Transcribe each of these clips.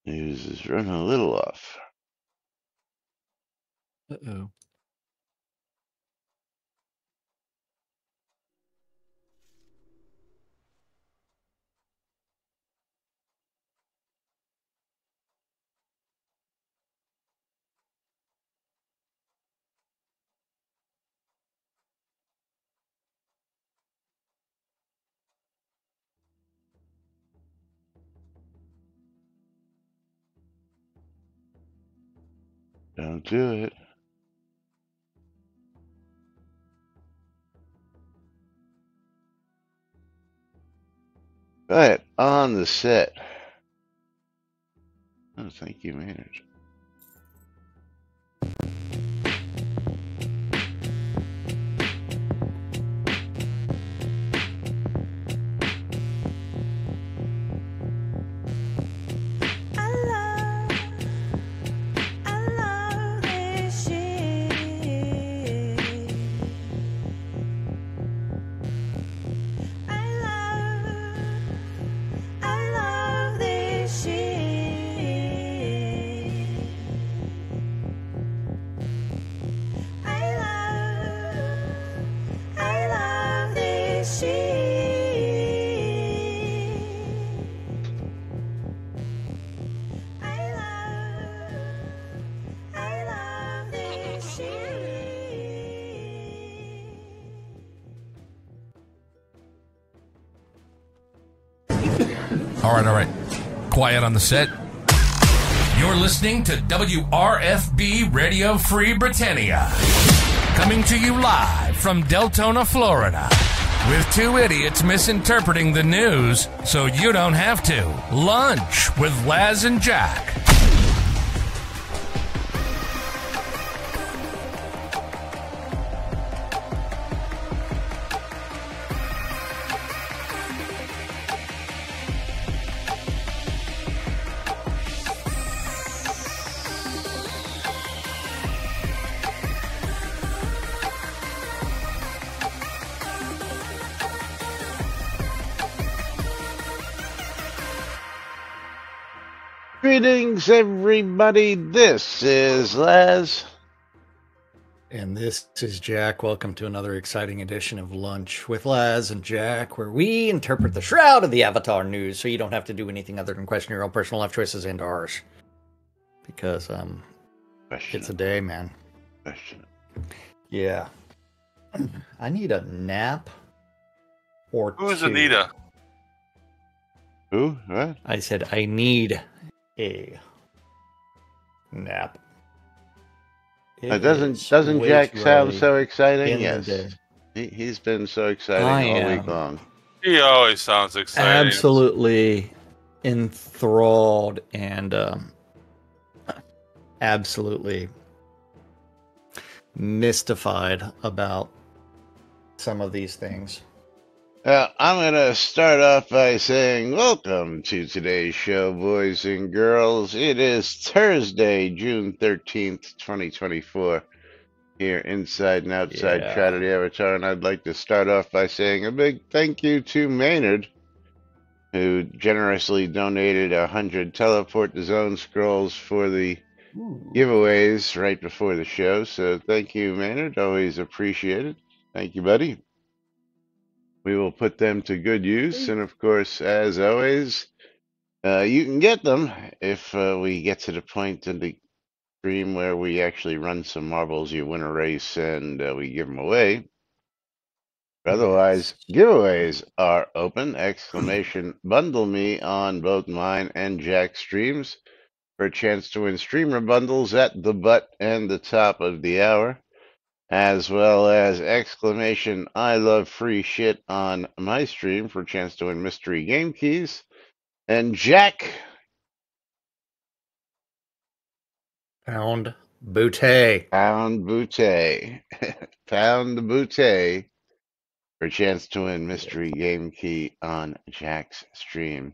News is running a little off. Uh-oh. Don't do it. But on the set. Oh, thank you, Maynard. All right. Quiet on the set. You're listening to WRFB Radio Free Britannia. Coming to you live from Deltona, Florida. With two idiots misinterpreting the news so you don't have to. Lunch with Laz and Jack. Greetings, everybody. This is Laz. And this is Jack. Welcome to another exciting edition of Lunch with Laz and Jack, where we interpret the shroud of the Avatar news so you don't have to do anything other than question your own personal life choices and ours. Because it's a day, man. Question. Yeah. I need a nap or Who's two. Anita? Who? What? I said I need a nap. Doesn't Jack sound so exciting? Yes. He's been so exciting all week long. He always sounds exciting. Absolutely enthralled and absolutely mystified about some of these things. I'm going to start off by saying welcome to today's show, boys and girls. It is Thursday, June 13th, 2024, here inside and outside Shroud of the Avatar, and I'd like to start off by saying a big thank you to Maynard, who generously donated 100 Teleport to Zone scrolls for the giveaways right before the show. So thank you, Maynard. Always appreciated. Thank you, buddy. We will put them to good use, and of course, as always, you can get them if we get to the point in the stream where we actually run some marbles. You win a race, and we give them away. Otherwise, giveaways are open! Exclamation bundle me on both mine and Jack's streams for a chance to win streamer bundles at the butt and the top of the hour, as well as exclamation I love free shit on my stream for a chance to win mystery game keys. And Jack, Pound Boutte. Pound Boutte. Pound the Boutte for a chance to win mystery game key on Jack's stream.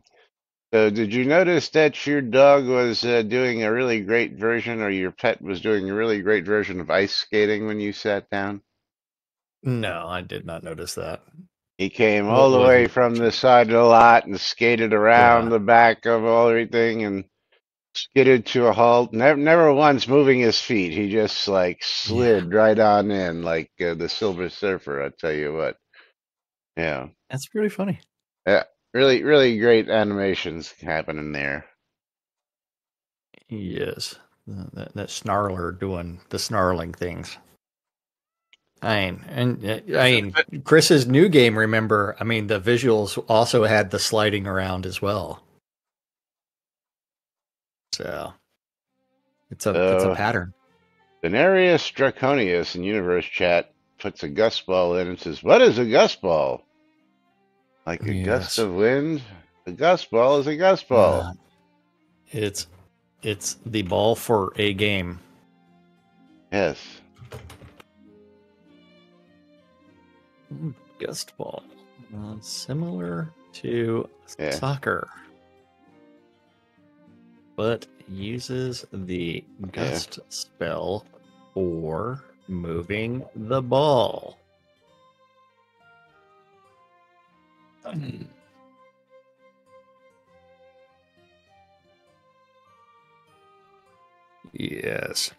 So did you notice that your dog was doing a really great version, or your pet was doing a really great version of ice skating when you sat down? No, I did not notice that. He came all the way from the side of the lot and skated around the back of everything, and skidded to a halt, never once moving his feet. He just like Yeah, slid right on in, like the Silver Surfer. I tell you what. Yeah, that's pretty funny. yeah, really, really great animations happening there. Yes, that snarler doing the snarling things. Chris's new game. Remember, I mean, the visuals also had the sliding around as well. So it's a So pattern. Denarius Draconius in Universe Chat puts a gust ball in and says, "What is a gust ball? Like a gust Yes, of wind? A gust ball is a gust ball." uh, it's the ball for a game. Yes. Gust ball, similar to Yeah. soccer, but uses the gust spell for moving the ball. Yes.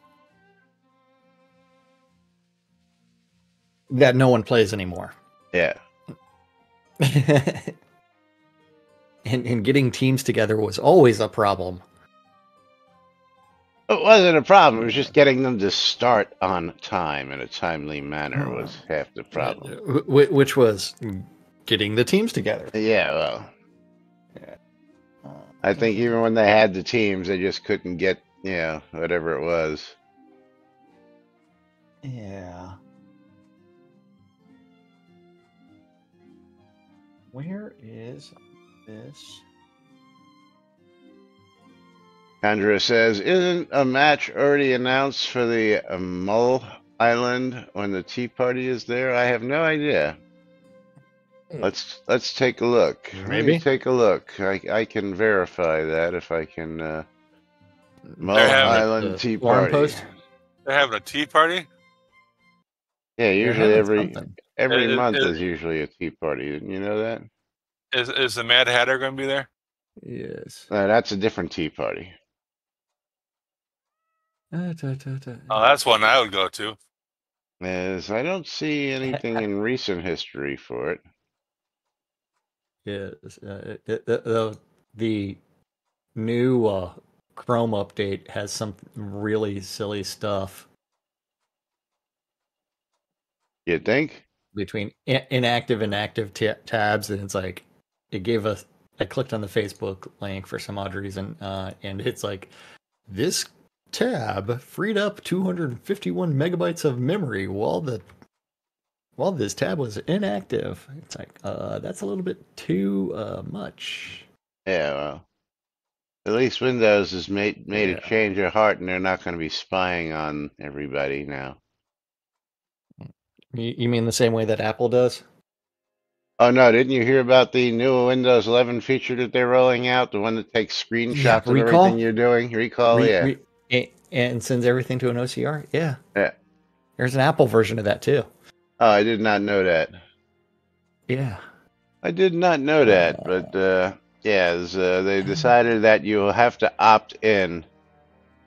That no one plays anymore. Yeah. and getting teams together was always a problem. It wasn't a problem. It was just getting them to start on time in a timely manner was half the problem. Which was getting the teams together. Yeah, well, Yeah. I think even when they had the teams, they just couldn't get, whatever it was. Yeah. Where is this? Chandra says, "Isn't a match already announced for the Mull Island when the Tea Party is there?" I have no idea. Let's take a look. Let me Maybe. take a look. I can verify that if I can. Mull They're having Island Tea Forum Party. post? They're having a tea party. Yeah, They're usually having every something. every Is, month is, is usually a tea party. Didn't you know that? is the Mad Hatter going to be there? Yes. That's a different tea party. Oh, that's one I would go to. As I don't see anything in recent history for it. Yes. The new Chrome update has some really silly stuff You think? between inactive and active tabs, and it's like it gave us. I clicked on the Facebook link for some odd reason, and it's like this tab freed up 251 megabytes of memory while this tab was inactive. It's like that's a little bit too much. Yeah, well, at least Windows has made a Yeah. change of heart, and they're not going to be spying on everybody now. You mean the same way that Apple does? Oh no, didn't you hear about the new Windows 11 feature that they're rolling out? The one that takes screenshots of recall. everything you're doing? Recall, yeah. And sends everything to an OCR? Yeah. Yeah. There's an Apple version of that too. Oh, I did not know that. Yeah. I did not know that, but they decided that you'll have to opt in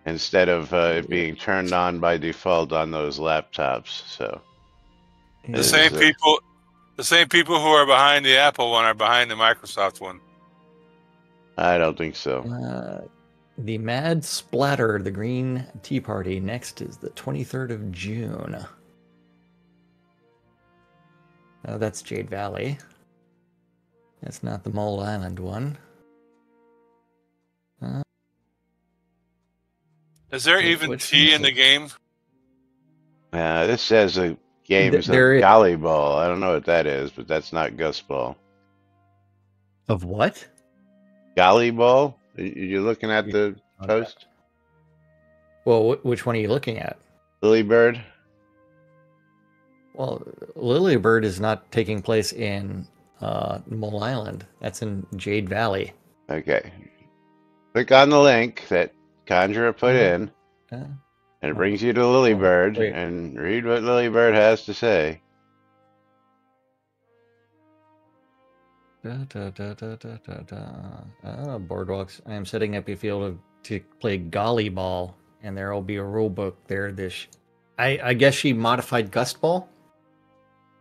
instead of it being turned on by default on those laptops. So The same people who are behind the Apple one are behind the Microsoft one. I don't think so. The Mad Splatter, the Green Tea Party, next is the 23rd of June. Oh, that's Jade Valley. That's not the Mole Island one. Is there even tea in the game? This says a game is There of is. Golly Ball. I don't know what that is, but that's not Gus Ball. Of what? Golly Ball? You're looking at the post? Well, which one are you looking at? Lily Bird? Well, Lilybird is not taking place in Mole Island. That's in Jade Valley. Okay. Click on the link that Conjurer put in, and it brings you to Lilybird, and read what Lilybird has to say. Boardwalks. I am setting up a field to play golly ball, and there will be a rule book there. I guess she modified gust ball.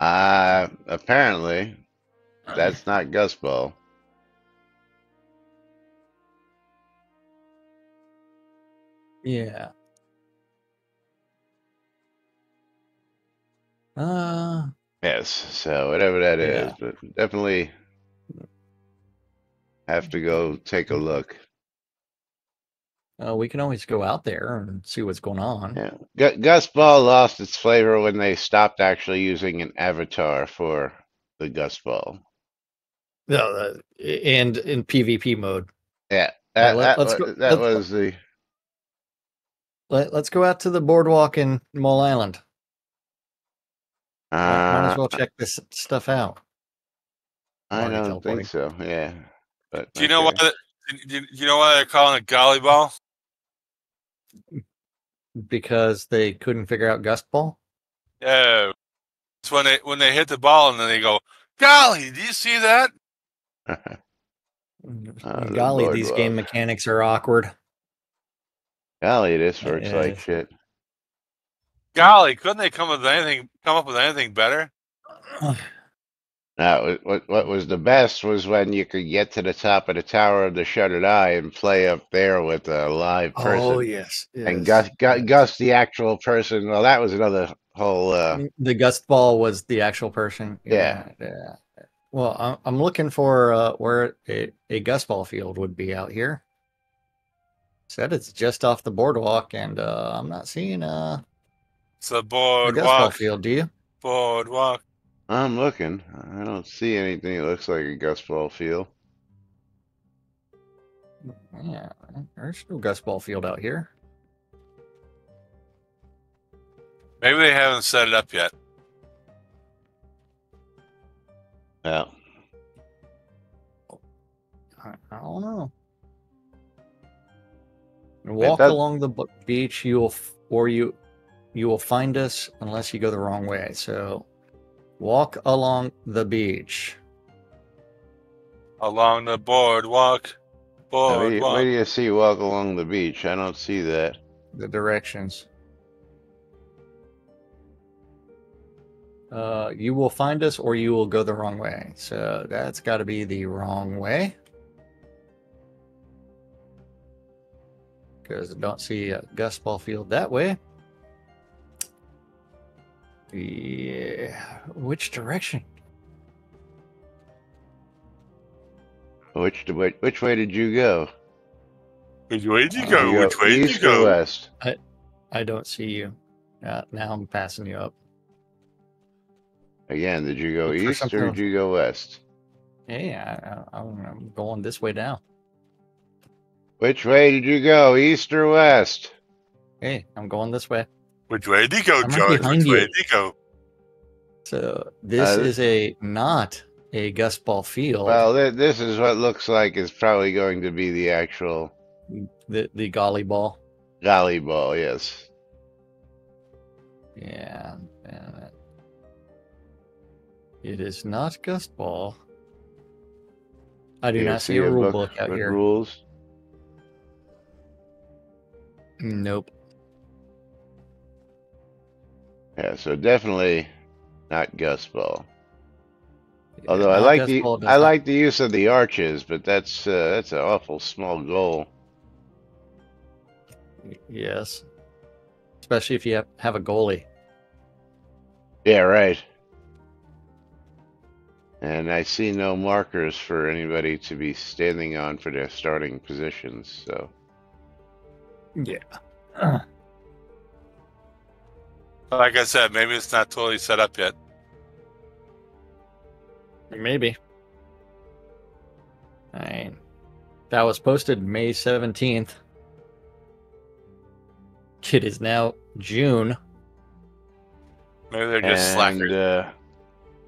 Apparently, that's not Gus Ball. Yeah. Yes, so whatever that is, but definitely have to go take a look. We can always go out there and see what's going on. Yeah, Gus Ball lost its flavor when they stopped actually using an avatar for the Gus Ball. No, and in PvP mode. Yeah, Let's go out to the boardwalk in Mole Island. Might as well check this stuff out. I don't think so. Yeah, but do you know why? Do you know why they're calling it golly ball? Because they couldn't figure out gust ball. Yeah, it's when they hit the ball and then they go, "Golly, do you see that?" Golly, these game mechanics are awkward. Golly, this works like shit. Golly, couldn't they come up with anything better? Now, what was the best was when you could get to the top of the Tower of the Shuttered Eye and play up there with a live person. Oh, yes. And Gus, the actual person, well, that was another whole... the gust ball was the actual person? Yeah. Well, I'm looking for where a gust ball field would be out here. Said it's just off the boardwalk, and I'm not seeing it's a boardwalk. Gust ball field, do you? Boardwalk. I'm looking. I don't see anything that looks like a gust ball field. Yeah, there's no gust ball field out here. Maybe they haven't set it up yet. Yeah. I don't know. Walk along the beach. You will find us unless you go the wrong way. So, walk along the beach. Along the boardwalk. Where do you see walk along the beach? I don't see that. The directions. You will find us or you will go the wrong way. So that's got to be the wrong way. Because I don't see a gust ball field that way. Yeah. Which direction? Which way did you go? Which way did you go? Which way did you go? East or west? I don't see you. Now I'm passing you up. Again, did you go east or did you go west? Hey, I'm going this way now. Which way did you go, east or west? Hey, I'm going this way. Which way did you go, George? Which way did you go? So this is not a gust ball field. Well, this is what looks like is probably going to be the actual... The golly ball. Golly ball, yes. Yeah. It is not gust ball. I do not see a rule book out here. Rules? Nope. Yeah, so definitely not gust ball. Although I like the use of the arches, but that's an awful small goal. Yes, especially if you have a goalie. Yeah, right. And I see no markers for anybody to be standing on for their starting positions. So. Yeah. Like I said, maybe it's not totally set up yet. Maybe. That was posted May 17th. It is now June. Maybe they're just slackers.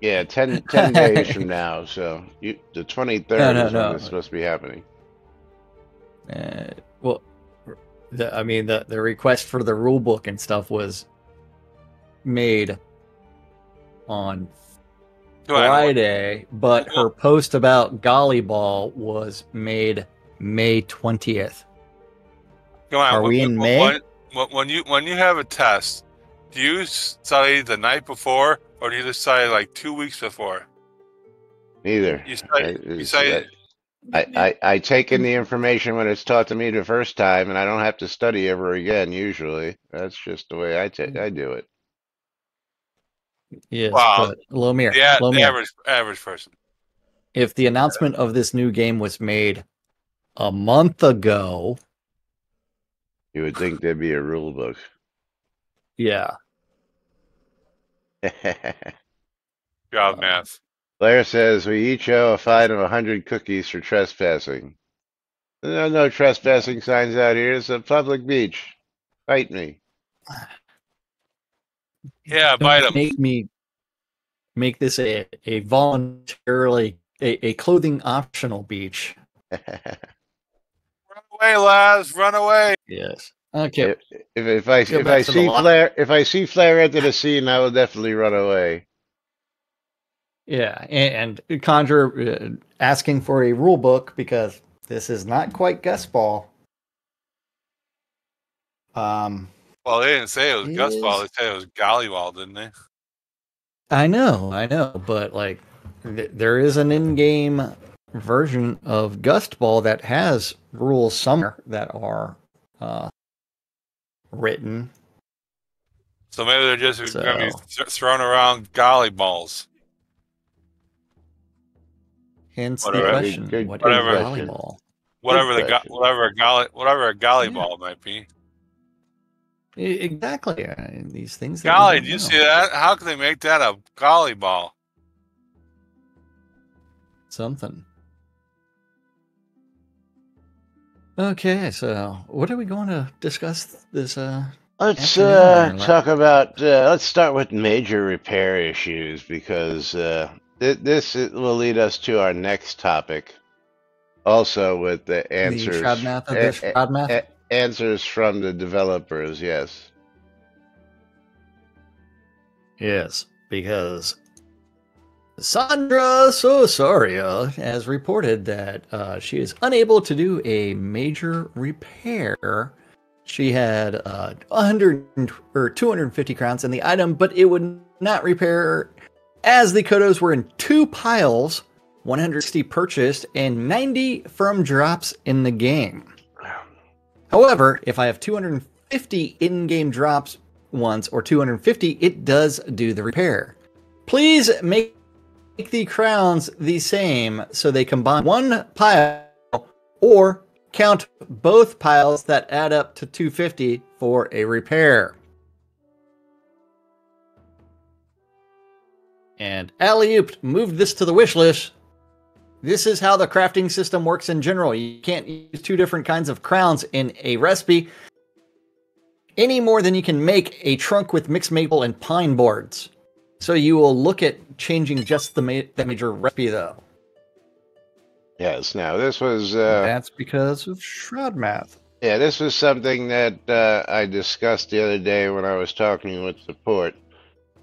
Yeah, 10 days from now. So the 23rd is when it's supposed to be happening. Well, the request for the rule book and stuff was made on Friday, but her post about Golly Ball was made May 20th. Come on, Are we in May? When you have a test, do you study the night before, or do you just study like 2 weeks before? Neither. You study. I take in the information when it's taught to me the first time, and I don't have to study ever again. Usually, that's just the way I do it. Yes, Wow. but Lomir, the average person. If the announcement of this new game was made a month ago, you would think there'd be a rule book. Yeah. Job math. Blair says we each owe a fine of 100 cookies for trespassing. There are no trespassing signs out here. It's a public beach. Fight me. Yeah, bite them. Make this a voluntarily a clothing optional beach. Run away, Laz! Run away! Yes. Okay. If I see Flair enter the scene, I will definitely run away. Yeah, and Conjure asking for a rule book because this is not quite Gus Ball. Well, they didn't say it was Gus Ball. They said it was Golly Ball, didn't they? I know, but like, there is an in-game version of Gust Ball that has rules somewhere that are written. So maybe they're just going to be throwing around Golly Balls. Hence the question: what is Golly Ball? Whatever a Golly Ball might be. Exactly. These things. Golly, did you see that? How can they make that a Golly Ball? Something. Okay, so what are we going to discuss this? Let's talk about. Let's start with major repair issues because this will lead us to our next topic. Also, with the answers. The Shroud math. Answers from the developers, yes. Yes, because Sandra Sosaria has reported that she is unable to do a major repair. She had 100 or 250 crowns in the item, but it would not repair as the kodos were in 2 piles, 160 purchased and 90 from drops in the game. However, if I have 250 in-game drops once or 250, it does do the repair. Please make the crowns the same so they combine one pile or count both piles that add up to 250 for a repair. And Alley-oop moved this to the wish list. This is how the crafting system works in general. You can't use 2 different kinds of crowns in a recipe any more than you can make a trunk with mixed maple and pine boards. So you will look at changing just the major recipe, though. Yes. Now this was. That's because of Shroud math. Yeah, this was something that I discussed the other day when I was talking with support.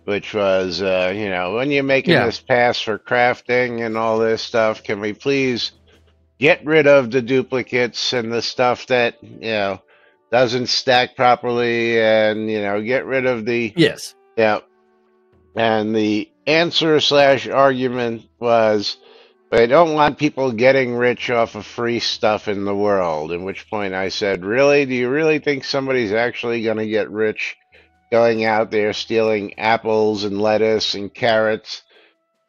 Which was, when you're making this pass for crafting and all this stuff, can we please get rid of the duplicates and the stuff that, doesn't stack properly and, get rid of the... Yes. Yeah. And the answer/argument was, I don't want people getting rich off of free stuff in the world. At which point I said, really? Do you really think somebody's actually going to get rich going out there stealing apples and lettuce and carrots?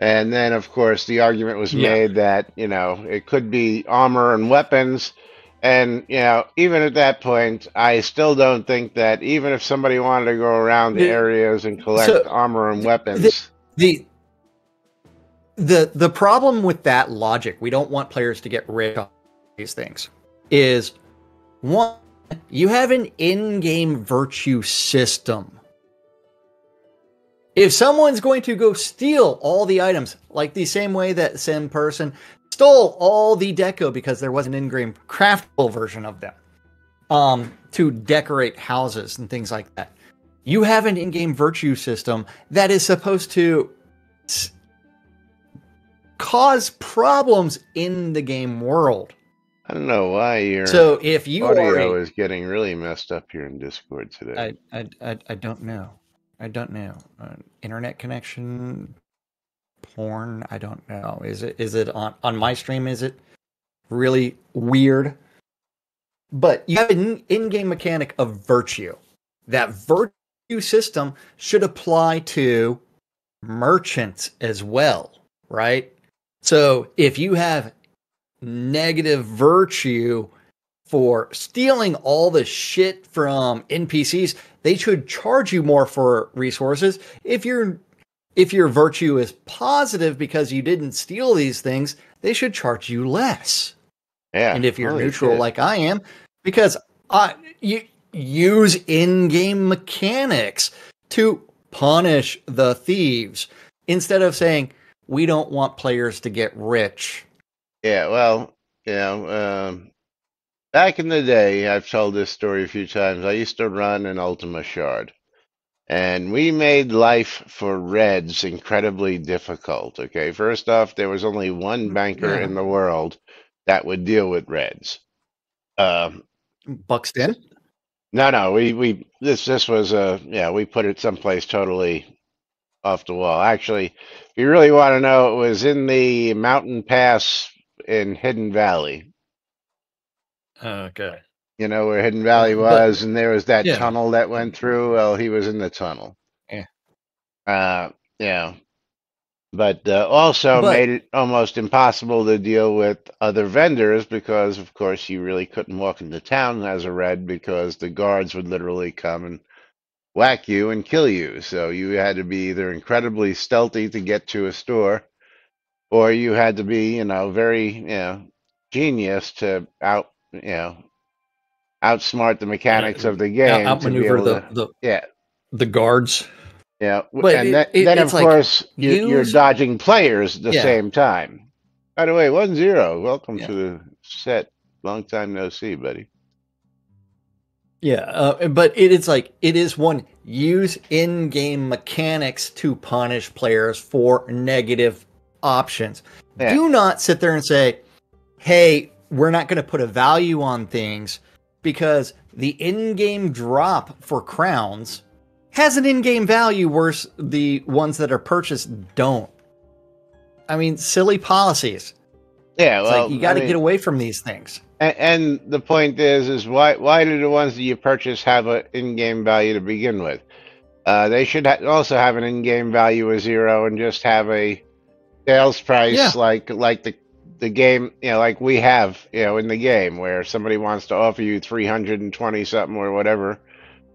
And then, of course, the argument was made that, it could be armor and weapons. And, even at that point, I still don't think that even if somebody wanted to go around the areas and collect armor and weapons. The problem with that logic, we don't want players to get rich on these things, is one, you have an in-game virtue system. If someone's going to go steal all the items, like the same way that some person stole all the deco because there was an in-game craftable version of them, to decorate houses and things like that, you have an in-game virtue system that is supposed to cause problems in the game world. I don't know why your So if you audio are is getting really messed up here in Discord today. I don't know. I don't know. Internet connection, porn. I don't know. Is it on my stream? Is it really weird? But you have an in-game mechanic of virtue. That virtue system should apply to merchants as well, right? So if you have negative virtue for stealing all the shit from NPCs, they should charge you more for resources. If your virtue is positive because you didn't steal these things, they should charge you less. Yeah. And if you're holy neutral shit. like I am, because you use in-game mechanics to punish the thieves instead of saying we don't want players to get rich. Yeah, well, back in the day, I've told this story a few times. I used to run an Ultima Shard, and we made life for Reds incredibly difficult. Okay, first off, there was only one banker Yeah. in the world that would deal with Reds. Buxton? No, this was we put it someplace totally off the wall. Actually, if you really want to know, it was in the mountain pass in Hidden Valley. Okay. You know where Hidden Valley But- was, and there was that yeah. tunnel that went through. Well, he was in the tunnel. Yeah. Yeah. But also But- made it almost impossible to deal with other vendors because, of course, you really couldn't walk into town as a red because the guards would literally come and whack you and kill you. So you had to be either incredibly stealthy to get to a store, or you had to be, very, genius to outsmart the mechanics of the game to be outmaneuver able to, the guards. yeah. But And it- then of it's like, course you're use- dodging players at the Yeah. same time. By the way, 1-0. Welcome Yeah. to the set. Long time no see, buddy. Yeah, but it's like it is one use in-game mechanics to punish players for negative options. Yeah. Do not sit there and say, "Hey, we're not going to put a value on things because the in-game drop for crowns has an in-game value, whereas the ones that are purchased don't." I mean, silly policies. Yeah, It's well, like you got to I mean, get away from these things. And the point is why do the ones that you purchase have an in-game value to begin with? They should also have an in-game value of 0 and just have a sales price Yeah. like the game, like we have, in the game where somebody wants to offer you 320 something or whatever,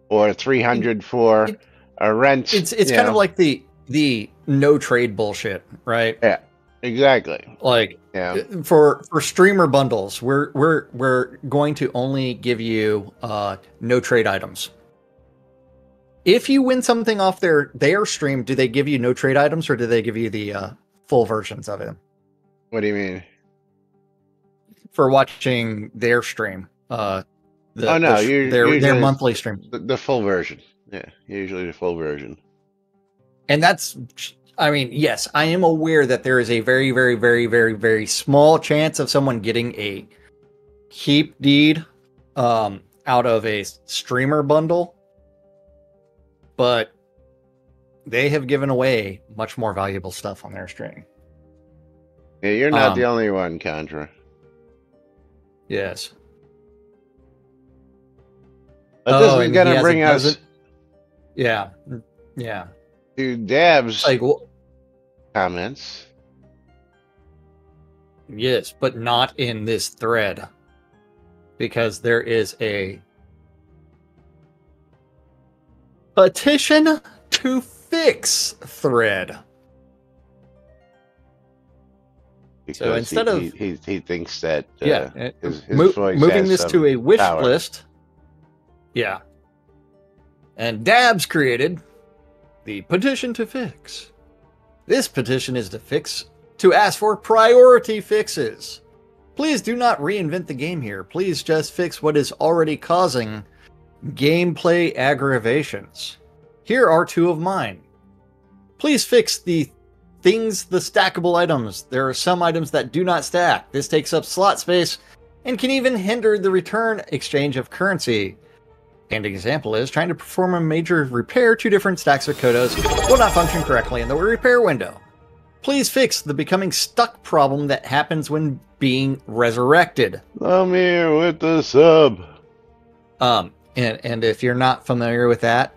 or 300 for a rent. It's kind of like the no trade bullshit, right? Yeah, exactly. Like Yeah. for streamer bundles, we're going to only give you no trade items. If you win something off their stream, do they give you no trade items or do they give you the full versions of it What do you mean? for watching their stream? Their usually monthly stream, the full version. Yeah, usually the full version. and that's. I mean, yes, I am aware that there is a very, very, very, very, very small chance of someone getting a keep deed out of a streamer bundle, but they have given away much more valuable stuff on their stream. Yeah, you're not the only one, Contra. Yes. But this is and going he to has bring a us dozen- Yeah. Yeah. to Dab's Like, comments. yes, but not in this thread. Because there is a petition to fix thread. Because instead of- he thinks that his voice moving has this some to a wish power. list. Yeah. And Dabs created the petition to fix. This petition is to ask for priority fixes. Please do not reinvent the game here. Please just fix what is already causing gameplay aggravations. Here are 2 of mine. Please fix the things, the stackable items. There are some items that do not stack. This takes up slot space and can even hinder the return exchange of currency. And an example is trying to perform a major repair. 2 different stacks of Kodos will not function correctly in the repair window. Please fix the becoming stuck problem that happens when being resurrected. I'm here with the sub. And if you're not familiar with that,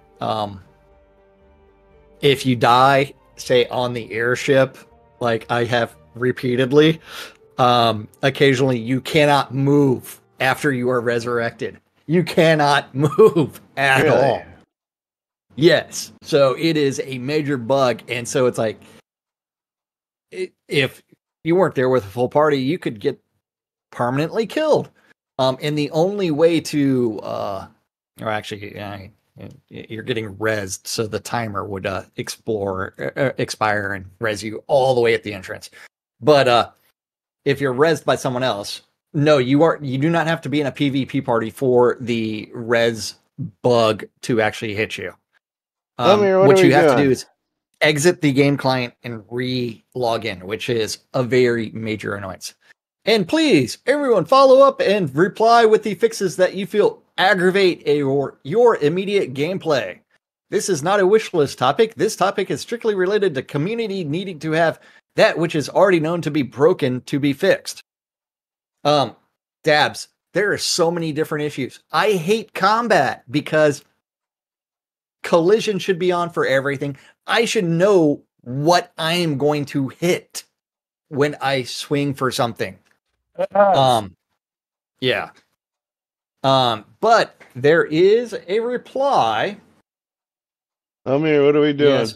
if you die, say on the airship, like I have repeatedly, occasionally you cannot move after you are resurrected. You cannot move at all. Yes. So it is a major bug. And so it's like, if you weren't there with a full party, you could get permanently killed. And the only way to, or actually, you're getting rezzed, so the timer would expire and res you all the way at the entrance. But if you're rezzed by someone else, no, you do not have to be in a PvP party for the res bug to actually hit you. What you have to do is exit the game client and re-log in, which is a very major annoyance. And please, everyone, follow up and reply with the fixes that you feel aggravate your immediate gameplay. This is not a wish list topic. This topic is strictly related to community needing to have that which is already known to be broken to be fixed. Dabs, there are so many different issues. I hate combat because collision should be on for everything. I should know what I am going to hit when I swing for something. Yeah. But there is a reply. I'm here. What are we doing? Yes,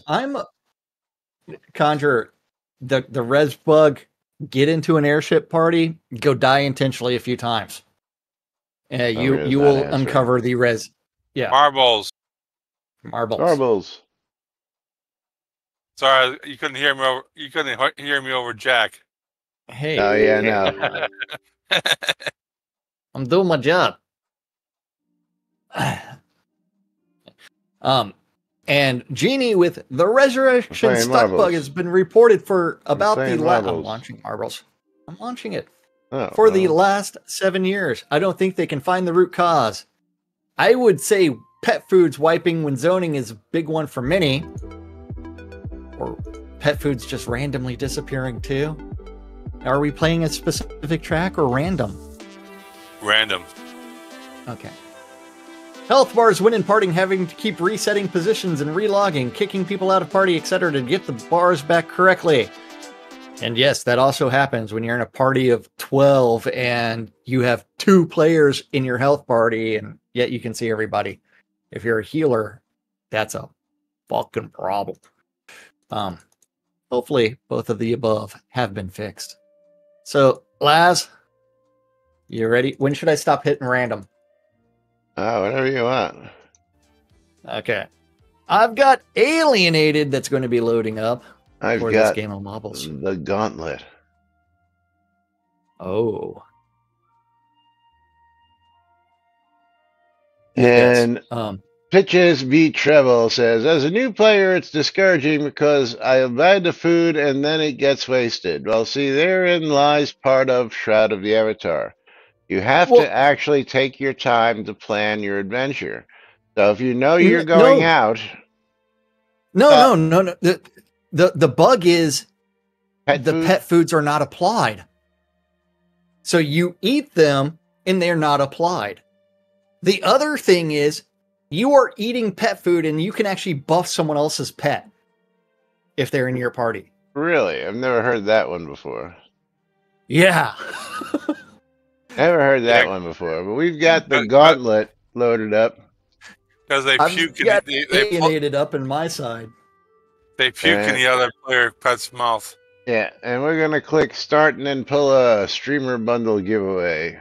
Conjure, the res bug, get into an airship party, go die intentionally a few times. You will uncover the res. Yeah. Marbles. Sorry, you couldn't hear me. You couldn't hear me over Jack. Hey. Oh yeah, no. I'm doing my job. And Genie with the resurrection stuck bug has been reported for about I'm launching marbles. I'm launching it for the last 7 years. I don't think they can find the root cause. I would say pet foods wiping when zoning is a big one for many, or pet foods just randomly disappearing too. Are we playing a specific track or random? Random. Okay. Health bars when in partying, having to keep resetting positions and relogging, kicking people out of party, etc. to get the bars back correctly. And yes, that also happens when you're in a party of 12 and you have 2 players in your health party, and yet you can see everybody. If you're a healer, that's a fucking problem. Hopefully both of the above have been fixed. So, Laz, you ready? When should I stop hitting random? Whatever you want. Okay. I've got Alienated that's going to be loading up. I've for got this game of marbles. The Gauntlet. Oh. And yes. Pitches Beat Treble says, as a new player, it's discouraging because I buy the food and then it gets wasted. Well, see, therein lies part of Shroud of the Avatar. You have to actually take your time to plan your adventure. So if you know you're going out... No. The bug is pet foods are not applied. So you eat them and they're not applied. The other thing is you are eating pet food and you can actually buff someone else's pet if they're in your party. Really? I've never heard that one before. Yeah. Never heard that one before, but we've got the Gauntlet loaded up. Because they puke they alienated up in my side. They puke in the other player pet's mouth. Yeah, and we're going to click start and then pull a streamer bundle giveaway.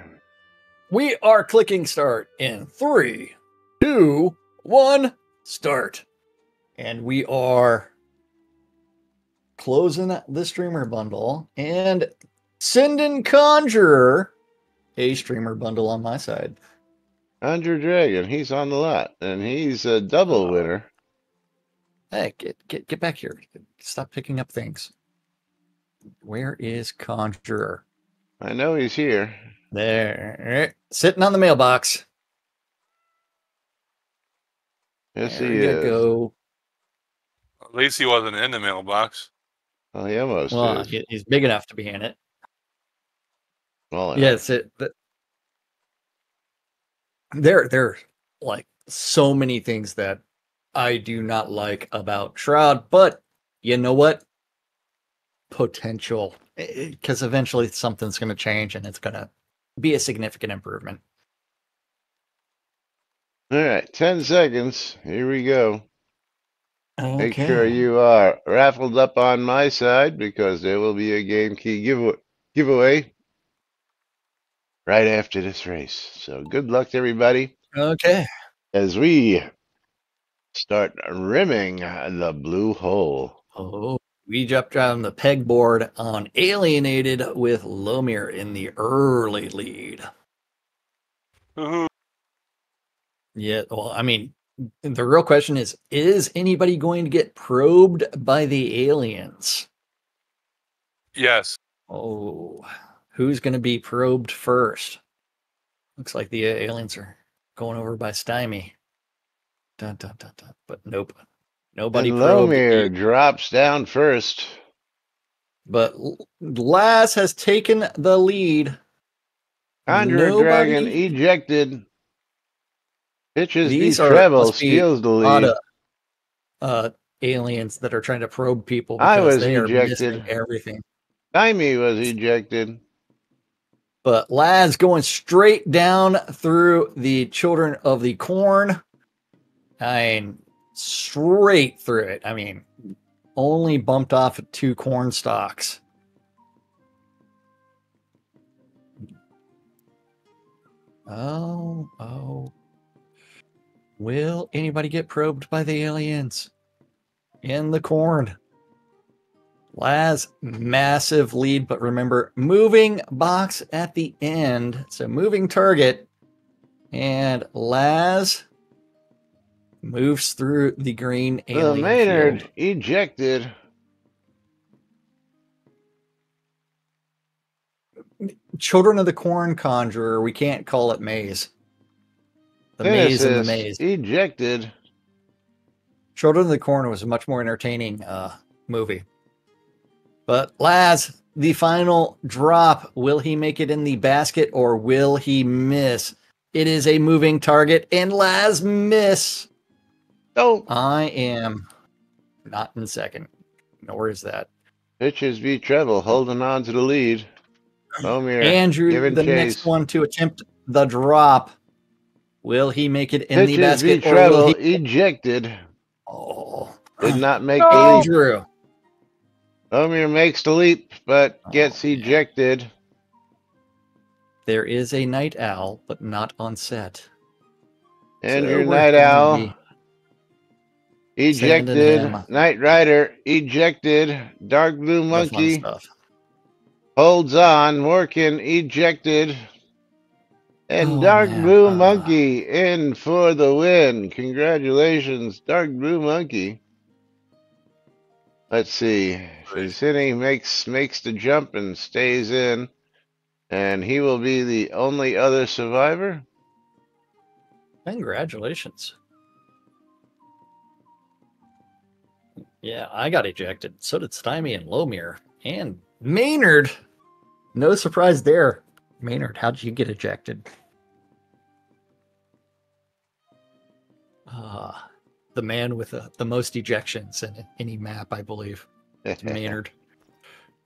We are clicking start in 3, 2, 1, start. And we are closing the streamer bundle and sending Conjurer a streamer bundle on my side. Conjure Dragon, he's on the lot, and he's a double winner. Hey, get back here. Stop picking up things. Where is Conjurer? I know he's here. There, sitting on the mailbox. Yes, There he you is. go. At least he wasn't in the mailbox. Well, he almost Well, is. he's big enough to be in it. Well, Yes, there are like so many things that I do not like about Shroud, but you know what? Potential, because eventually something's going to change and it's going to be a significant improvement. all right, 10 seconds. Here we go. Make sure Okay. you are raffled up on my side because there will be a game key giveaway right after this race. So good luck to everybody Okay. as we start rimming the blue hole. Oh, we jumped on the pegboard on Alienated with Lomir in the early lead. Woohoo. Yeah, well, I mean, the real question is anybody going to get probed by the aliens? Yes. Oh, who's going to be probed first? Looks like the aliens are going over by Stymie. Dun, dun, dun, dun. But nope. Nobody And probed. Lomir drops down first. But Lass has taken the lead. Conjurer Dragon Nobody. ejected. Pitches V These are Treble must be steals the a lot lead. of aliens that are trying to probe people I because was they are ejected. missing everything. Timey was ejected. But Laz going straight down through the Children of the Corn. I mean, straight through it. I mean, only bumped off 2 corn stalks. Oh. Will anybody get probed by the aliens? In the corn. Laz, massive lead, but remember, moving box at the end. So moving target. And Laz moves through the green The alien Maynard field. ejected. Children of the Corn Conjurer, we can't call it maze. The maze and the maze. Ejected. Children of the Corn was a much more entertaining movie. But Laz, the final drop. Will he make it in the basket or will he miss? It is a moving target, and Laz miss. Oh. I am not in second. Nor is that. Pitches V Treble holding on to the lead. Lomir Andrew, giving the chase. next one to attempt the drop. Will he make it in the Pitches V basket or will Treble he... ejected. Oh. Did not make the leap. Andrew. Lomir makes the leap, but gets ejected. There is a night owl, but not on set. Andrew So Night Owl ejected. Knight Rider ejected. Dark Blue Monkey holds on. Morgan ejected. And Dark Blue Monkey in for the win. Congratulations, Dark Blue Monkey. Let's see. Fizzini makes the jump and stays in. And he will be the only other survivor. Congratulations. Yeah, I got ejected. So did Stymie and Lomir. And Maynard. No surprise there. Maynard, how'd you get ejected? The man with the most ejections in any map, I believe. It's Maynard.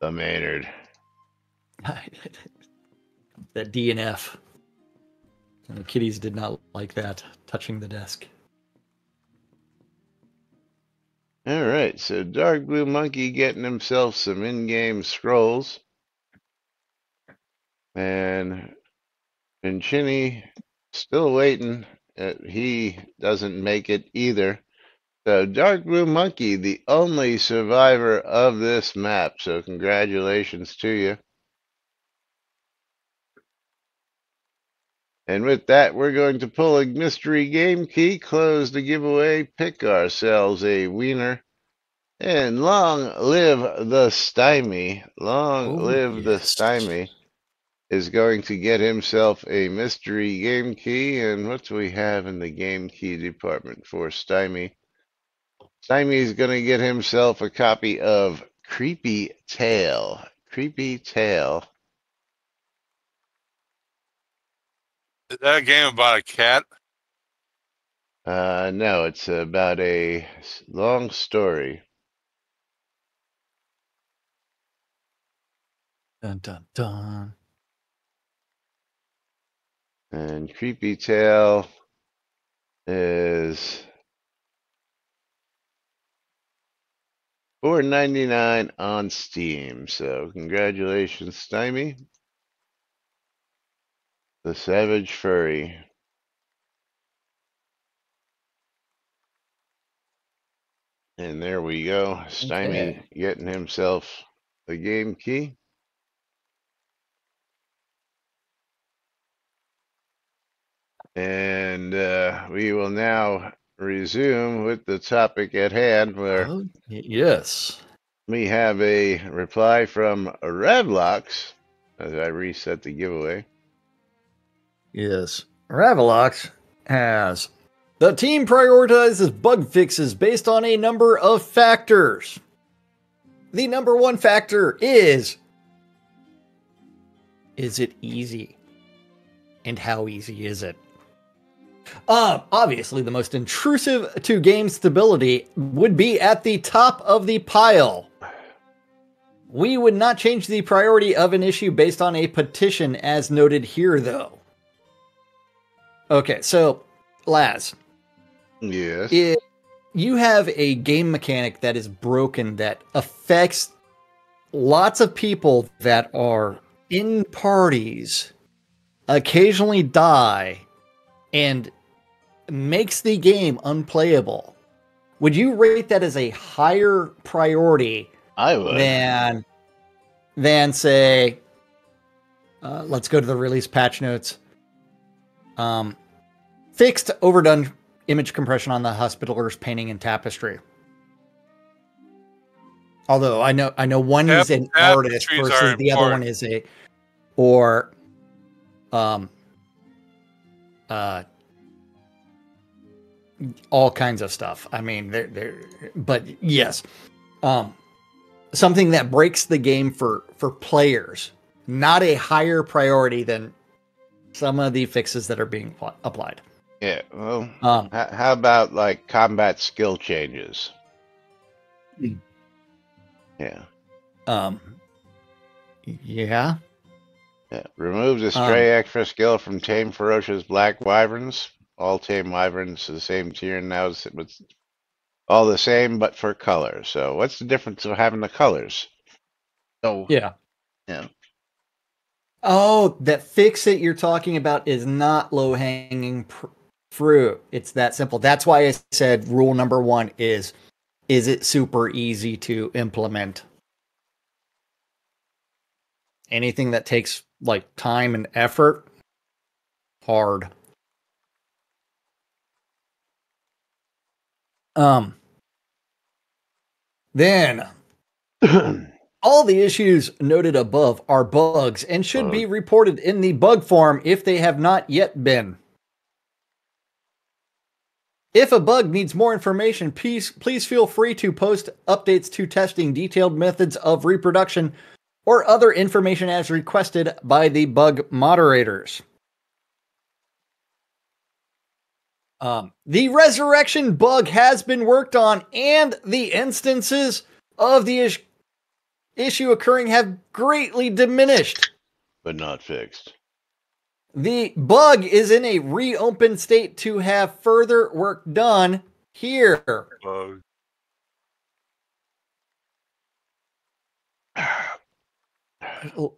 The Maynard. That DNF. And the kiddies did not like that, touching the desk. All right, so Dark Blue Monkey getting himself some in-game scrolls. And Vincini still waiting. He doesn't make it either. So Dark Blue Monkey, the only survivor of this map. So congratulations to you. And with that, we're going to pull a mystery game key, close the giveaway, pick ourselves a wiener. And long live the stymie. Long Oh, live the yes. stymie is going to get himself a mystery game key. And what do we have in the game key department for stymie? Stymie is going to get himself a copy of Creepy Tale. Creepy Tale. Is that a game about a cat? No, it's about a long story. Dun, dun, dun. And Creepy Tale is $4.99 on Steam. So congratulations, Stymie, the Savage Furry. And there we go, Stymie getting himself a game key. And we will now resume with the topic at hand, where Yes. we have a reply from Revlox as I reset the giveaway. Yes. Ravelox has the team prioritizes bug fixes based on a number of factors. The number one factor is it easy? And how easy is it? Obviously, the most intrusive to game stability would be at the top of the pile. We would not change the priority of an issue based on a petition as noted here, though. Okay, so, Laz. Yes. If you have a game mechanic that is broken that affects lots of people that are in parties, occasionally die, and makes the game unplayable, would you rate that as a higher priority I would. than say, let's go to the release patch notes. Fixed overdone image compression on the Hospitallers painting and tapestry. Although I know one is an artist versus the other one is a, or all kinds of stuff. I mean, but yes, something that breaks the game for players, not a higher priority than some of the fixes that are being applied. Yeah, well, how about like combat skill changes? Yeah. Yeah. Yeah. Remove the stray extra skill from Tame Ferocious Black Wyverns. All Tame Wyverns the same tier now. It's all the same, but for color. So what's the difference of having the colors? Oh, yeah. Yeah. Oh, that fix that you're talking about is not low-hanging fruit. It's that simple. That's why I said rule number one is it super easy to implement? Anything that takes like time and effort, hard. Then all the issues noted above are bugs and should be reported in the bug form if they have not yet been. If a bug needs more information, please feel free to post updates to testing, detailed methods of reproduction, or other information as requested by the bug moderators. The resurrection bug has been worked on, and the instances of the issue occurring have greatly diminished. But not fixed. The bug is in a reopened state to have further work done here.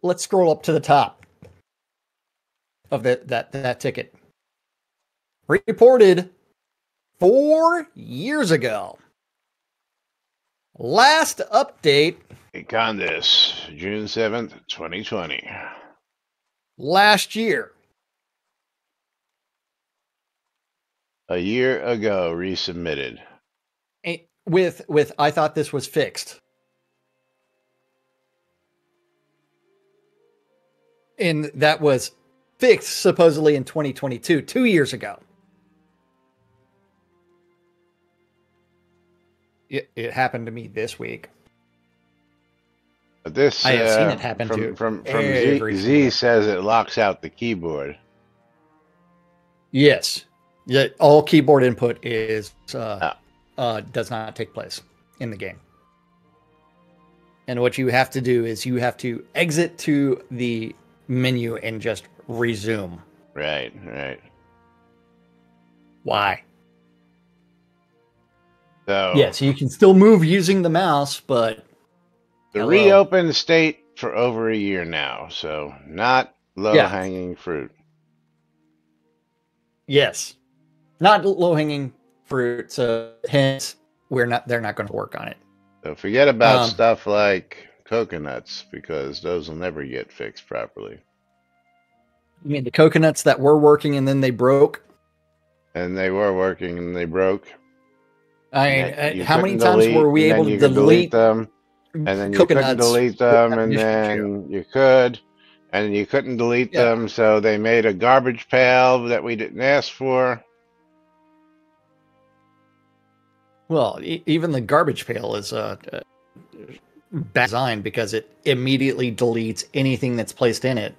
Let's scroll up to the top of that ticket. Reported 4 years ago. Last update. Condes, June 7th, 2020. Last year. A year ago, resubmitted. with I thought this was fixed. And that was fixed supposedly in 2022, 2 years ago. It happened to me this week. But this I have seen it happen to from every Z single- says it locks out the keyboard. Yes. Yeah, all keyboard input is does not take place in the game. And what you have to do is you have to exit to the menu and just resume. Right. Why? So Yes, you can still move using the mouse, but the hello. reopened state for over a year now, so not low-hanging fruit. Yes. Not low-hanging fruit, so hence they're not going to work on it. So forget about stuff like coconuts, because those will never get fixed properly. You mean the coconuts that were working and then they broke? And they were working and they broke. I how many times were we able to delete them? And then you couldn't delete them, and then you could, and you couldn't delete them, so they made a garbage pail that we didn't ask for. Well, even the garbage pail is bad designed because it immediately deletes anything that's placed in it.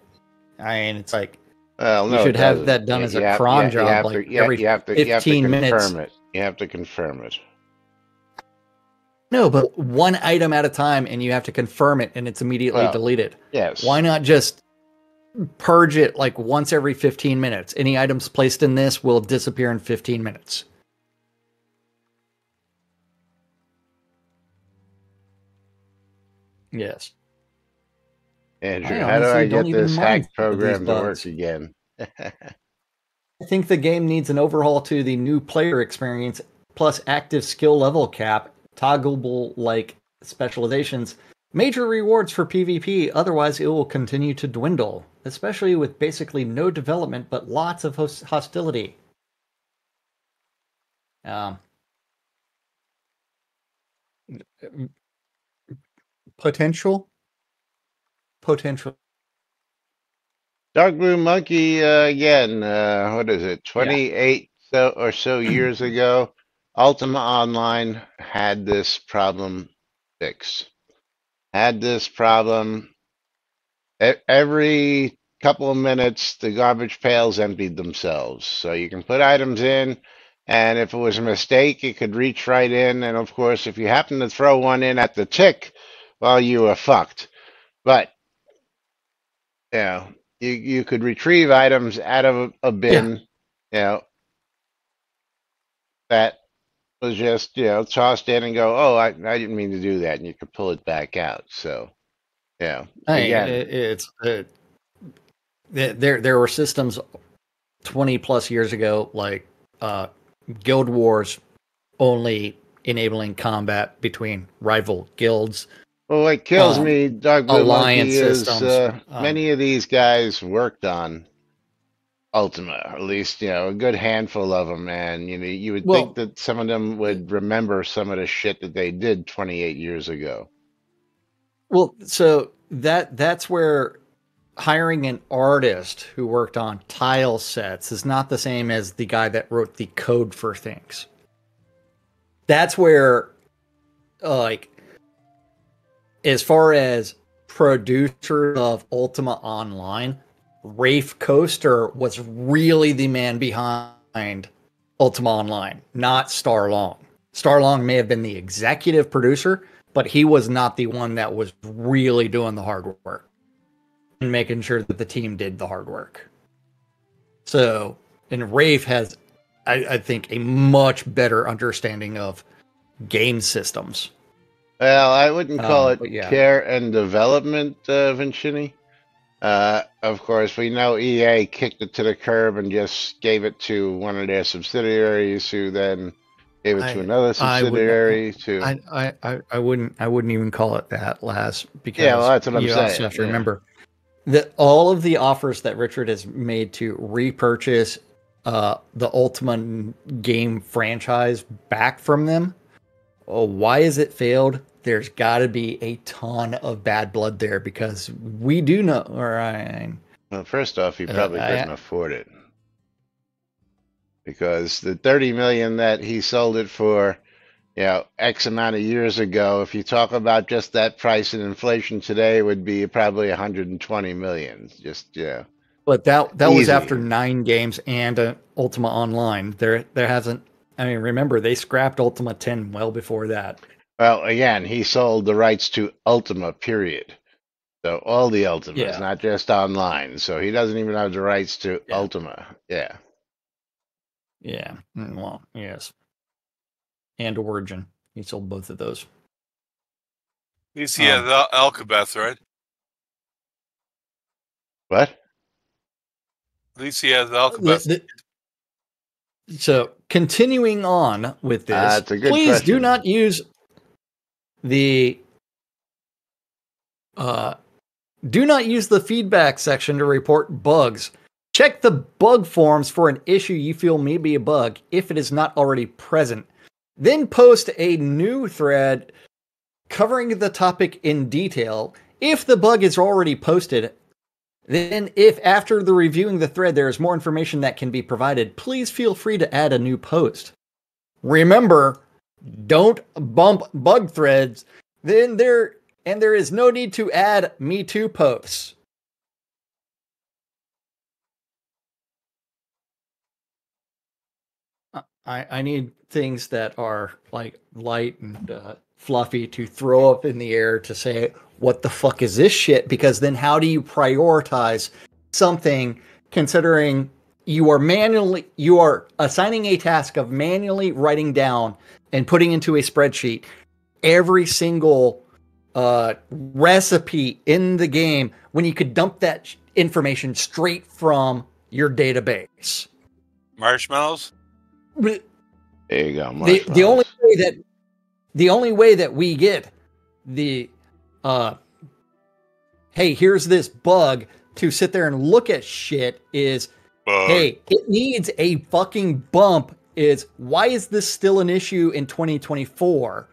I mean, it's like, well, no, you should have that done as a cron job, like every 15 minutes. You have to confirm it. No, but one item at a time, and you have to confirm it, and it's immediately deleted. Yes. Why not just purge it like once every 15 minutes? Any items placed in this will disappear in 15 minutes. Yes. Andrew, how do I get this hack program to work again? I think the game needs an overhaul to the new player experience, plus active skill level cap, toggleable like specializations, major rewards for PvP. Otherwise, it will continue to dwindle, especially with basically no development but lots of hostility. Potential. Dark Blue Monkey again. What is it? 28 or so years ago, Ultima Online had this problem fixed. Had this problem every couple of minutes. The garbage pails emptied themselves, so you can put items in, and if it was a mistake, it could reach right in. And of course, if you happen to throw one in at the tick, well, you were fucked. But you could retrieve items out of a bin, that was just, tossed in and go, oh, I didn't mean to do that. And you could pull it back out. So, again. There were systems 20 plus years ago, like Guild Wars only enabling combat between rival guilds. Well, what kills me, Dark Blue Alliance Monkey, is systems. many of these guys worked on Ultima, or at least, a good handful of them. And, you would think that some of them would remember some of the shit that they did 28 years ago. Well, so that's where hiring an artist who worked on tile sets is not the same as the guy that wrote the code for things. That's where, as far as producer of Ultima Online, Rafe Coaster was really the man behind Ultima Online, not Starlong. Starlong may have been the executive producer, but he was not the one that was really doing the hard work and making sure that the team did the hard work. So, and Rafe has, I think, a much better understanding of game systems. Well, I wouldn't call it care and development, Vincini. Of course, we know EA kicked it to the curb and just gave it to one of their subsidiaries, who then gave it to another subsidiary. I wouldn't even call it that, Laz, because that's what I'm saying. Also have to remember that all of the offers that Richard has made to repurchase the Ultima game franchise back from them oh, why is it failed? There's got to be a ton of bad blood there because we do know, Well, first off, he probably couldn't afford it because the 30 million that he sold it for, X amount of years ago, if you talk about just that price and inflation today, it would be probably 120 million. Just, but that was easy. after 9 games and Ultima Online. There hasn't. I mean, remember they scrapped Ultima 10 well before that. Well, again, he sold the rights to Ultima, period. So all the Ultimas, not just online. So he doesn't even have the rights to Ultima. Yeah. Yeah. Well, yes. And Origin. He sold both of those. You see, the Alcabeth, right? What? At least he has the Alcabeth. So continuing on with this, please question. do not use the feedback section to report bugs. Check the bug forums for an issue you feel may be a bug if it is not already present. Then post a new thread covering the topic in detail. If the bug is already posted, then if after the reviewing the thread there is more information that can be provided, please feel free to add a new post. Remember, don't bump bug threads. There is no need to add Me Too posts. I need things that are like light and fluffy to throw up in the air to say, what the fuck is this shit? Because then how do you prioritize something considering you are assigning a task of manually writing down and putting into a spreadsheet every single recipe in the game when you could dump that information straight from your database. Marshmallows? There you go. The only way that we get the hey, here's this bug to sit there and look at shit is hey, it needs a fucking bump. Is why is this still an issue in 2024?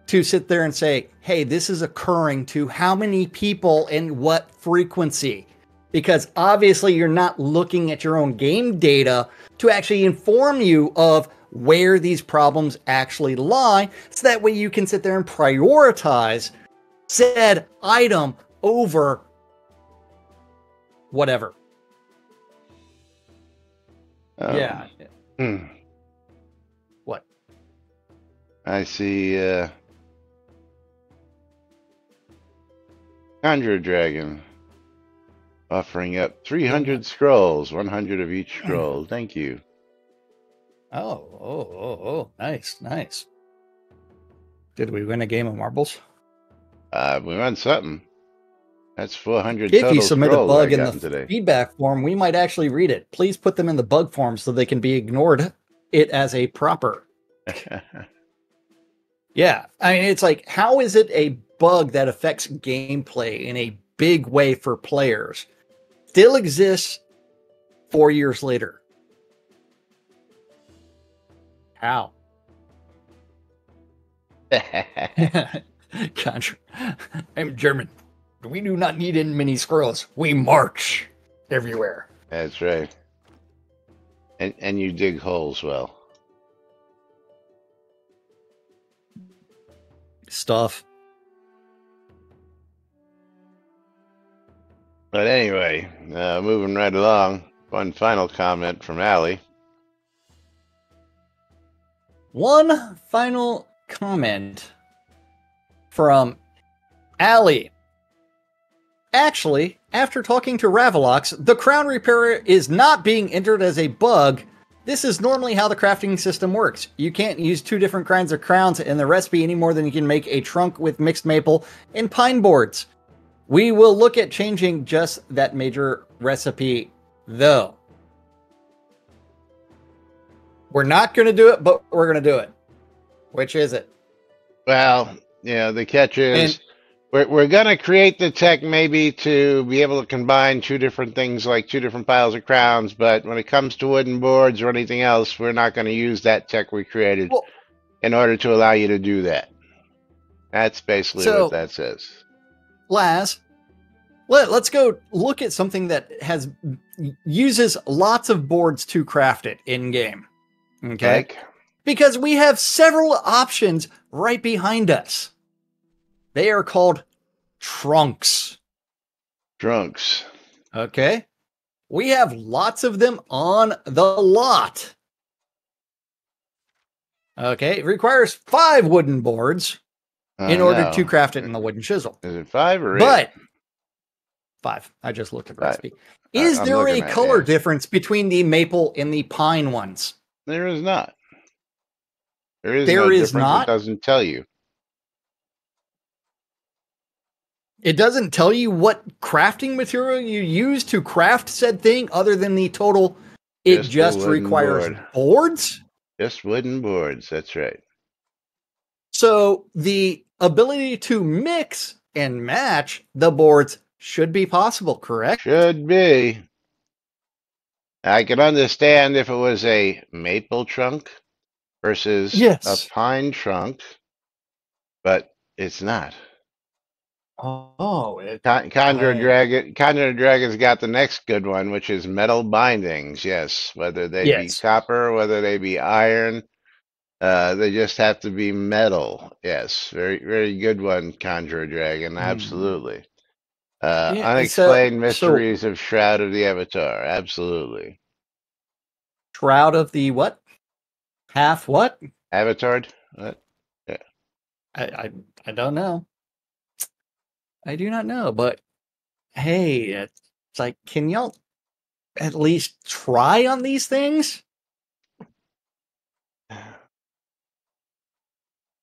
To sit there and say, hey, this is occurring to how many people and what frequency? Because obviously you're not looking at your own game data to actually inform you of where these problems actually lie. So that way you can sit there and prioritize said item over whatever. Yeah. What? I see Conjure Dragon offering up 300 scrolls, 100 of each scroll. Thank you. Oh, nice. Did we win a game of marbles? We won something. That's 400 if total you submit a bug in the today. Feedback form, we might actually read it. Please put them in the bug form so they can be ignored it as a proper. Yeah, I mean, it's like, how is it a bug that affects gameplay in a big way for players still exists 4 years later? How? Contra. I'm German. We do not need in many scrolls. We march everywhere. That's right. And you dig holes well. Stuff. But anyway, moving right along, one final comment from Allie. One final comment from Allie. Actually, after talking to Ravalox, the crown repairer is not being entered as a bug. This is normally how the crafting system works. You can't use two different kinds of crowns in the recipe any more than you can make a trunk with mixed maple and pine boards. We will look at changing just that major recipe, though. We're not going to do it, but we're going to do it. Which is it? Well, the catch is we're going to create the tech maybe to be able to combine two different things, like two different piles of crowns, but when it comes to wooden boards or anything else, we're not going to use that tech we created. Well, in order to allow you to do that. That's basically what So, that says. Laz, let's go look at something that uses lots of boards to craft it in game. Okay. Like, Because we have several options right behind us. They are called trunks. drunks. Okay. We have lots of them on the lot. Okay. It requires 5 wooden boards in order to craft it in the wooden chisel. Is it 5 or 8? But 5. I just looked at the 5. recipe. Is I'm there a looking at it, color yeah. difference between the maple and the pine ones? There is not. There is There no is difference. not? It doesn't tell you. It doesn't tell you what crafting material you use to craft said thing other than the total. It Just a just wooden requires board. boards. Just wooden boards. That's right. So the ability to mix and match the boards should be possible, correct? Should be. I could understand if it was a maple trunk versus Yes. a pine trunk, but it's not. Oh, Conjure Dragon's got the next good one, which is metal bindings. Yes, whether they be yes. copper, whether they be iron, they just have to be metal. Yes, very very good one, Conjure Dragon. Absolutely. Yeah, Unexplained mysteries of Shroud of the Avatar. Absolutely. Shroud of the what? Half what? Avatar? What? Yeah. I don't know. I do not know, but hey, it's like, can y'all at least try on these things?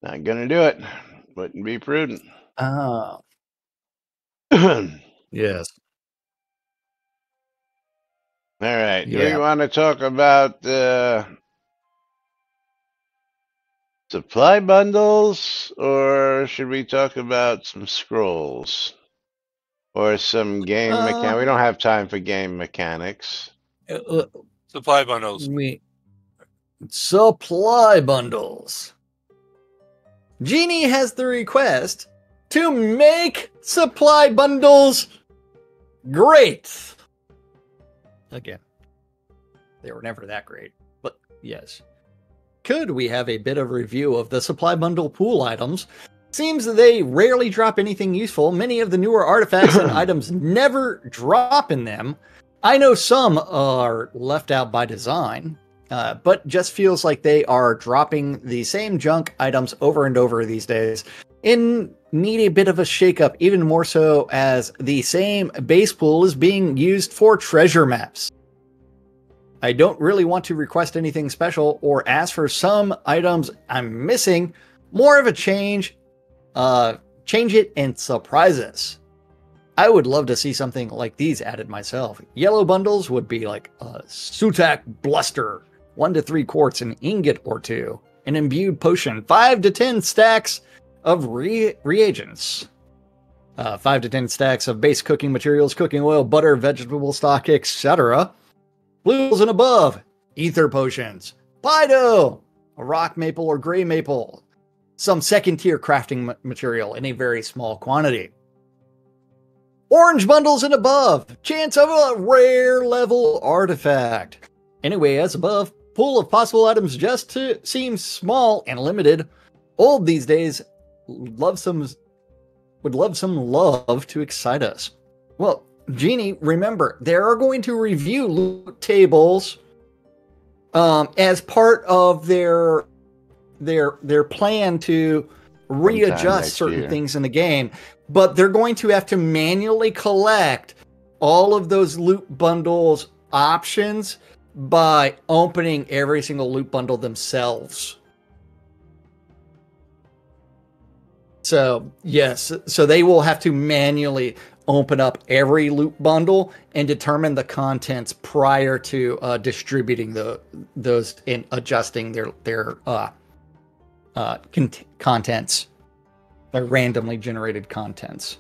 Not gonna do it. Wouldn't be prudent. Oh, yes. All right. Do Yeah. we want to talk about supply bundles, or should we talk about some scrolls or some game mechanics? We don't have time for game mechanics. Supply bundles. Supply bundles. Genie has the request to make supply bundles great. Again, they were never that great, but yes. Could we have a bit of review of the supply bundle pool items? Seems that they rarely drop anything useful. Many of the newer artifacts and items never drop in them. I know some are left out by design, but just feels like they are dropping the same junk items over and over these days and need a bit of a shakeup, even more so as the same base pool is being used for treasure maps. I don't really want to request anything special or ask for some items I'm missing. More of a change it and surprise us. I would love to see something like these added myself. Yellow bundles would be like a Sutak Bluster, 1 to 3 quarts, an ingot or 2, an imbued potion, 5 to 10 stacks of reagents, 5 to 10 stacks of base cooking materials, cooking oil, butter, vegetable stock, etc. Blues and above, ether potions, Bido, a rock maple or gray maple, some second tier crafting material in a very small quantity. Orange bundles and above, chance of a rare level artifact. Anyway, as above, pool of possible items just seems small and limited. Old these days, would love some love to excite us. Well, Genie, remember, they are going to review loot tables as part of their plan to readjust certain things in the game, but they're going to have to manually collect all of those loot bundles options by opening every single loot bundle themselves. So, yes, so they will have to manually open up every loot bundle and determine the contents prior to distributing those and adjusting their contents, their randomly generated contents.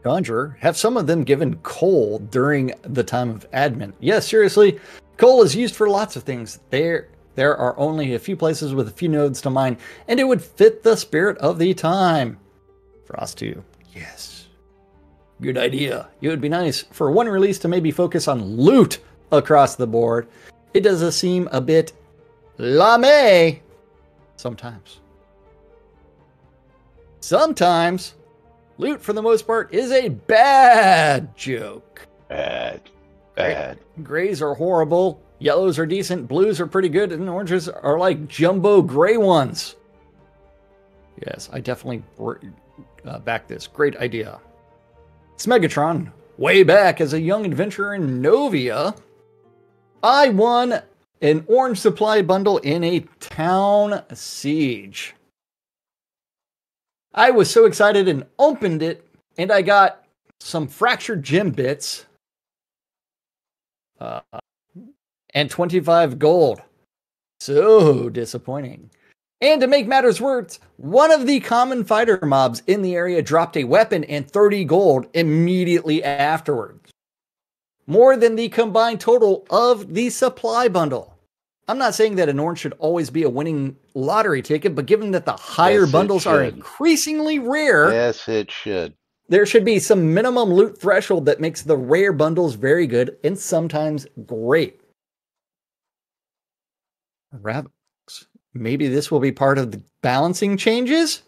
Conjurer, have some of them given coal during the time of admin? Yes, seriously, coal is used for lots of things. They There are only a few places with a few nodes to mine, and it would fit the spirit of the time. Frost 2. Yes. Good idea. It would be nice for one release to maybe focus on loot across the board. It does seem a bit lame sometimes. Sometimes loot, for the most part, is a bad joke. Bad. Grays are horrible. Yellows are decent. Blues are pretty good. And oranges are like jumbo gray ones. Yes, I definitely back this. Great idea. It's Megatron. Way back as a young adventurer in Novia, I won an orange supply bundle in a town siege. I was so excited and opened it, and I got some fractured gem bits and 25 gold. So disappointing. And to make matters worse, one of the common fighter mobs in the area dropped a weapon and 30 gold immediately afterwards. More than the combined total of the supply bundle. I'm not saying that an orange should always be a winning lottery ticket, but given that the higher bundles are increasingly rare, yes, it should. There should be some minimum loot threshold that makes the rare bundles very good and sometimes great. Rabbits. Maybe this will be part of the balancing changes?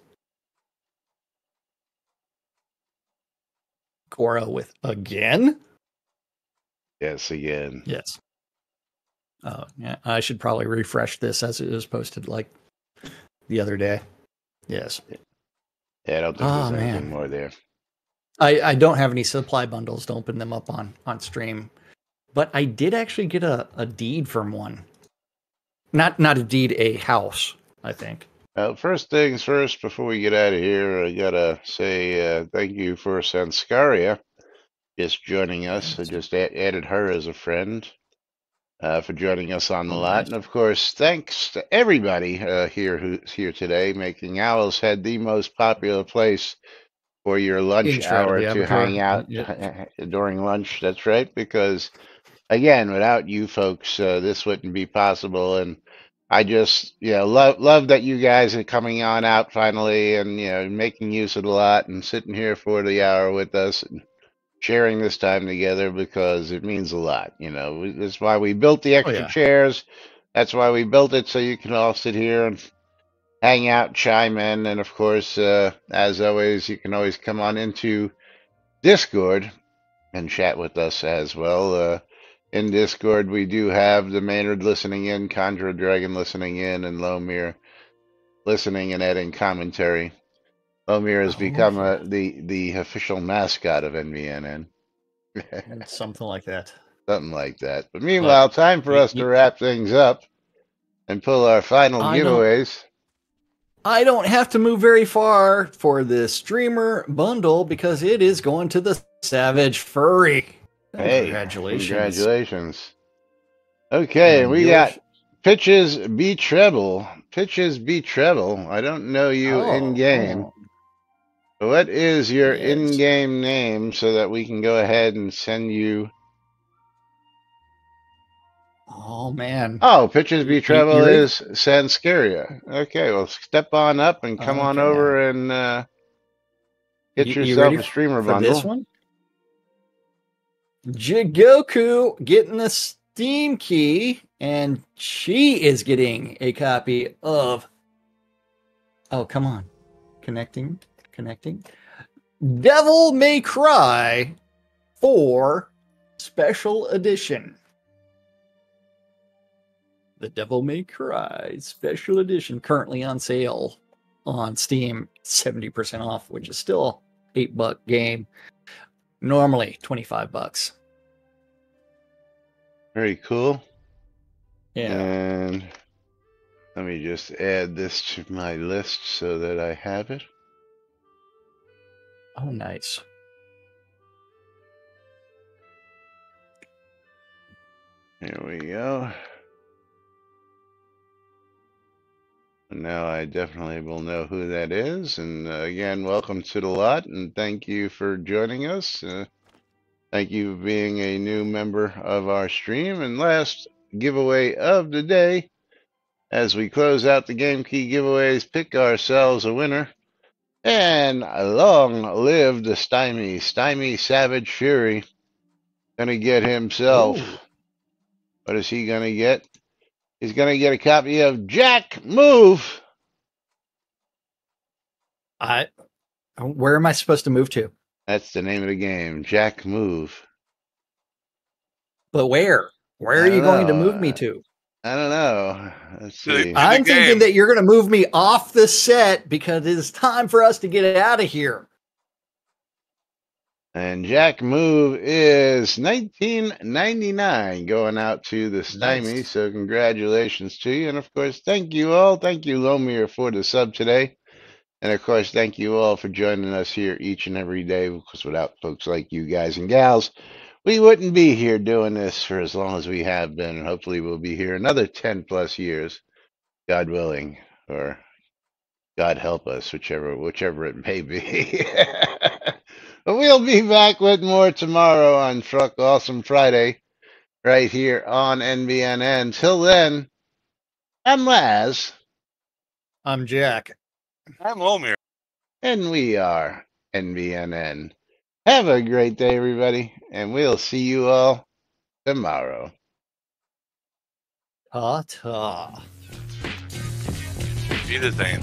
Cora with again? Yes, again. Yes. Oh, yeah. I should probably refresh this as it was posted like the other day. Yes. Yeah, I don't think there's anything more there. I don't have any supply bundles to open them up on stream, but I did actually get a deed from one. Not a deed, a house, I think. First things first, before we get out of here, I gotta say thank you for Sanskaria just joining us. I just added her as a friend for joining us on the lot. And of course, thanks to everybody who's here today, making Owl's Head the most popular place for your lunch hour to hang out during lunch. That's right, because again, without you folks, this wouldn't be possible. And I just, love that you guys are coming on out finally, and making use of the lot and sitting here for the hour with us and sharing this time together, because it means a lot. That's why we built the extra chairs. That's why we built it, so you can all sit here and hang out, chime in, and of course, as always, you can always come on into Discord and chat with us as well. In Discord, we do have the Maynard listening in, Conjure Dragon listening in, and Lomir listening and adding commentary. Lomir has become the official mascot of NBNN. Something like that. Something like that. But meanwhile, time for us to wrap things up and pull our final giveaways. I don't have to move very far for this streamer bundle because it is going to the Savage Furry. Hey, congratulations. Okay, and we got Pitches B Treble. Pitches B Treble. I don't know you in-game. What is your in-game name so that we can go ahead and send you... Oh, man. Oh, Pitches B Treble is Sanskaria. Okay, well, step on up and come on over and get yourself a streamer bundle. This one? Jigoku getting a Steam key, and she is getting a copy of... Oh, come on. Connecting. Devil May Cry 4 Special Edition. The Devil May Cry Special Edition, currently on sale on Steam, 70% off, which is still $8 game. Normally $25. Very cool. Yeah. And let me just add this to my list so that I have it. Oh, nice. Here we go. Now I definitely will know who that is. And again, welcome to the lot, and thank you for joining us. Thank you for being a new member of our stream. And last giveaway of the day as we close out the game key giveaways, pick ourselves a winner. And long live the Stymie Savage Fury. Gonna get himself. Ooh. What is he gonna get? He's gonna get a copy of Jack Move. Where am I supposed to move to? That's the name of the game, Jack Move. But where? Where I are you don't going to know. move me to? I don't know. Let's see. I'm game. thinking that you're going to move me off the set because it is time for us to get out of here. And Jack Move is 1999 going out to the Stymie. Nice. So congratulations to you. And of course, thank you all. Thank you, Lomir, for the sub today. And of course, thank you all for joining us here each and every day. Because without folks like you guys and gals, we wouldn't be here doing this for as long as we have been. And hopefully we'll be here another 10 plus years, God willing, or God help us, whichever it may be. But we'll be back with more tomorrow on Truck Awesome Friday, right here on NBNN. Till then, I'm Laz. I'm Jack. I'm Lomir. And we are NBNN. Have a great day, everybody, and we'll see you all tomorrow. Ta-ta. Be the same.